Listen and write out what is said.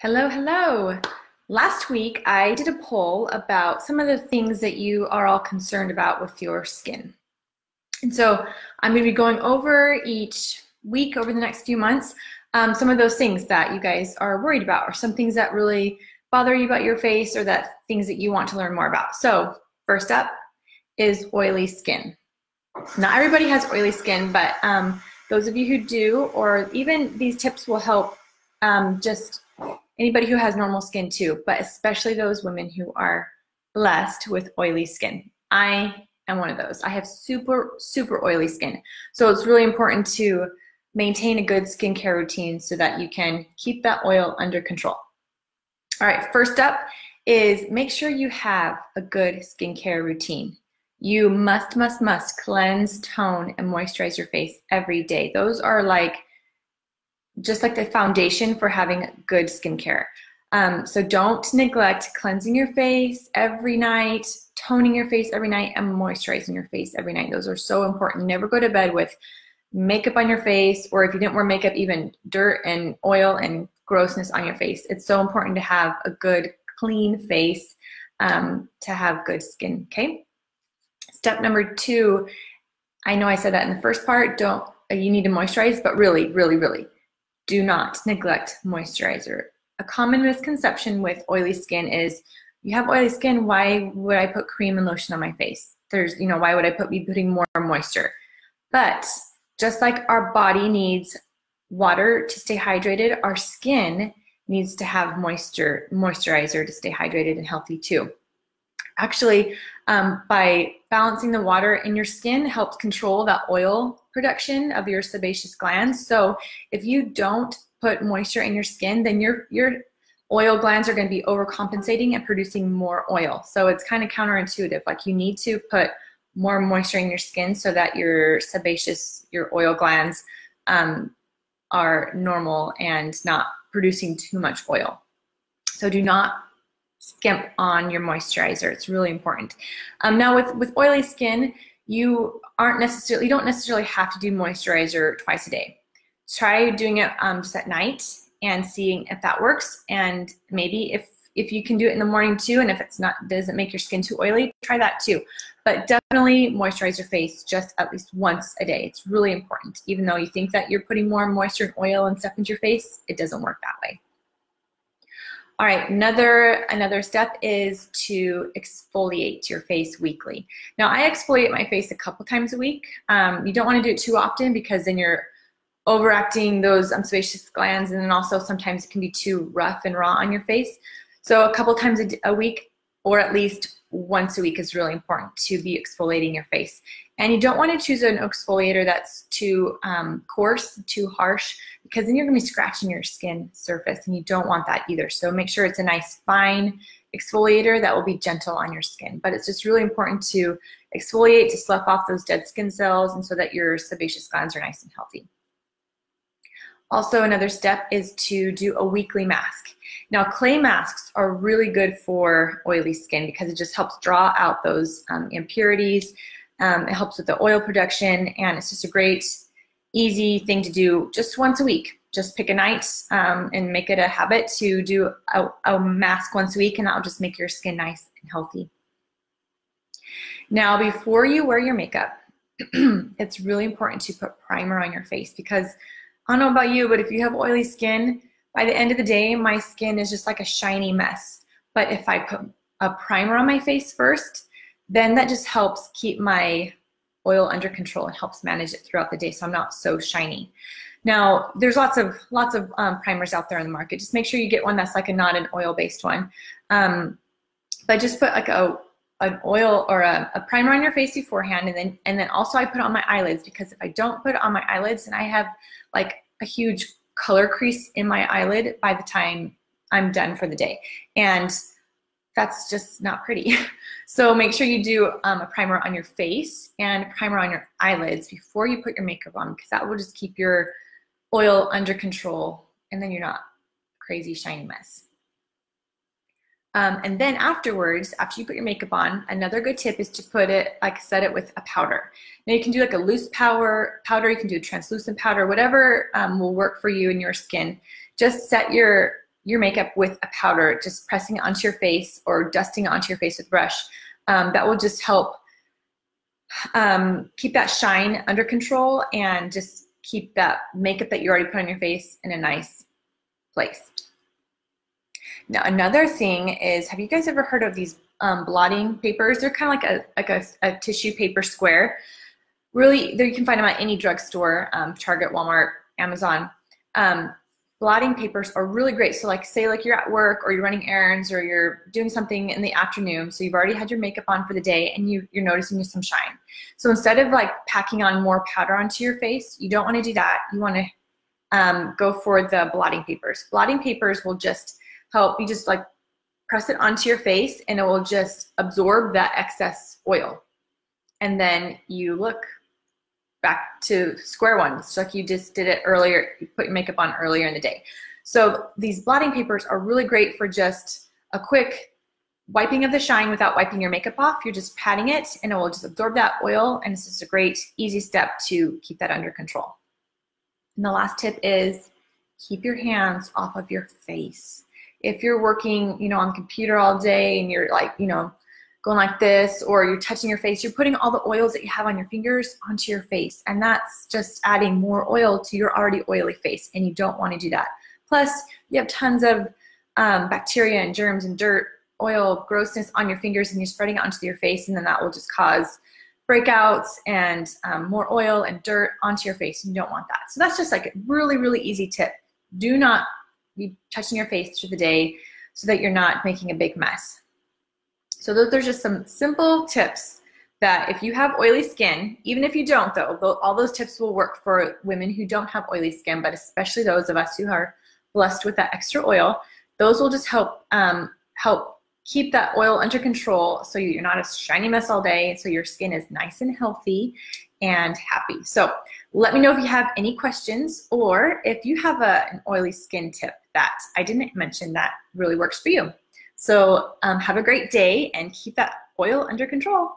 Hello, hello. Last week I did a poll about some of the things that you are all concerned about with your skin. And so I'm going to be going over each week over the next few months some of those things that you guys are worried about, or some things that really bother you about your face, or that things that you want to learn more about. So first up is oily skin. Not everybody has oily skin, but those of you who do, or even these tips will help just anybody who has normal skin too, but especially those women who are blessed with oily skin. I am one of those. I have super, super oily skin. So it's really important to maintain a good skincare routine so that you can keep that oil under control. All right, first up is make sure you have a good skincare routine. You must cleanse, tone, and moisturize your face every day. Those are just like the foundation for having good skincare. So don't neglect cleansing your face every night, toning your face every night, and moisturizing your face every night. Those are so important. Never go to bed with makeup on your face, or if you didn't wear makeup, even dirt and oil and grossness on your face. It's so important to have a good, clean face to have good skin, okay? Step number 2, I know I said that in the first part, you need to moisturize, but really, do not neglect moisturizer. A common misconception with oily skin is, you have oily skin, why would I put cream and lotion on my face? Why would I be putting more moisture? But just like our body needs water to stay hydrated, our skin needs to have moisturizer to stay hydrated and healthy too. Actually, by balancing the water in your skin helps control that oil production of your sebaceous glands. So if you don't put moisture in your skin, then your oil glands are going to be overcompensating and producing more oil. So it's kind of counterintuitive. Like, you need to put more moisture in your skin so that your oil glands are normal and not producing too much oil. So do not skimp on your moisturizer. It's really important. Now with oily skin, you don't necessarily have to do moisturizer twice a day. Try doing it just at night and seeing if that works. And maybe if you can do it in the morning too, and if doesn't make your skin too oily, try that too. But definitely moisturize your face just at least once a day. It's really important. Even though you think that you're putting more moisture and oil and stuff into your face, it doesn't work that way. All right, another step is to exfoliate your face weekly. Now, I exfoliate my face a couple times a week. You don't want to do it too often, because then you're overacting those sebaceous glands, and then also sometimes it can be too rough and raw on your face. So a couple times a week, or at least once a week, is really important to be exfoliating your face. And you don't want to choose an exfoliator that's too coarse, too harsh, because then you're going to be scratching your skin surface, and you don't want that either. So make sure it's a nice fine exfoliator that will be gentle on your skin. But it's just really important to exfoliate to slough off those dead skin cells, and so that your sebaceous glands are nice and healthy. Also, another step is to do a weekly mask. Now, clay masks are really good for oily skin because it just helps draw out those impurities. It helps with the oil production, and it's just a great, easy thing to do just once a week. Just pick a night and make it a habit to do a mask once a week, and that'll just make your skin nice and healthy. Now, before you wear your makeup, it's really important to put primer on your face, because I don't know about you, but if you have oily skin, by the end of the day, my skin is just like a shiny mess. But if I put a primer on my face first, then that just helps keep my oil under control and helps manage it throughout the day, so I'm not so shiny. Now, there's lots of primers out there in the market. Just make sure you get one that's not an oil-based one. But just put an oil or a primer on your face beforehand, and then also I put it on my eyelids, because if I don't put it on my eyelids, then I have a huge color crease in my eyelid by the time I'm done for the day, and that's just not pretty. So make sure you do a primer on your face and a primer on your eyelids before you put your makeup on, because that will just keep your oil under control, and then you're not a crazy shiny mess. And then afterwards, after you put your makeup on, another good tip is to put it, set it with a powder. Now you can do a loose powder, you can do a translucent powder, whatever will work for you and your skin. Just set your your makeup with a powder, just pressing it onto your face or dusting it onto your face with a brush. That will just help keep that shine under control and just keep that makeup that you already put on your face in a nice place. Now, another thing is, have you guys ever heard of these blotting papers? They're kind of like a tissue paper square. Really, you can find them at any drugstore, Target, Walmart, Amazon. Blotting papers are really great. So like say like you're at work or you're running errands or you're doing something in the afternoon, so you've already had your makeup on for the day and you're noticing some shine. So instead of like packing on more powder onto your face, you don't want to do that. You want to go for the blotting papers. Blotting papers will just help you just like press it onto your face and it will just absorb that excess oil. And then you look back to square one, just like you just did it earlier, you put your makeup on earlier in the day. So these blotting papers are really great for just a quick wiping of the shine without wiping your makeup off. You're just patting it and it will just absorb that oil, and it's just a great, easy step to keep that under control. And the last tip is keep your hands off of your face. If you're working, you know, on the computer all day and you're like, you know, going like this, or you're touching your face, you're putting all the oils that you have on your fingers onto your face, and that's just adding more oil to your already oily face, and you don't want to do that. Plus, you have tons of bacteria and germs and dirt, oil, grossness on your fingers, and you're spreading it onto your face, and then that will just cause breakouts and more oil and dirt onto your face, and you don't want that. So that's just like a really, really easy tip. Do not be touching your face through the day so that you're not making a big mess. So those are just some simple tips that if you have oily skin, even if you don't though, all those tips will work for women who don't have oily skin, but especially those of us who are blessed with that extra oil. Those will just help keep that oil under control so you're not a shiny mess all day, so your skin is nice and healthy and happy. So let me know if you have any questions, or if you have an oily skin tip that I didn't mention that really works for you. So have a great day and keep that oil under control.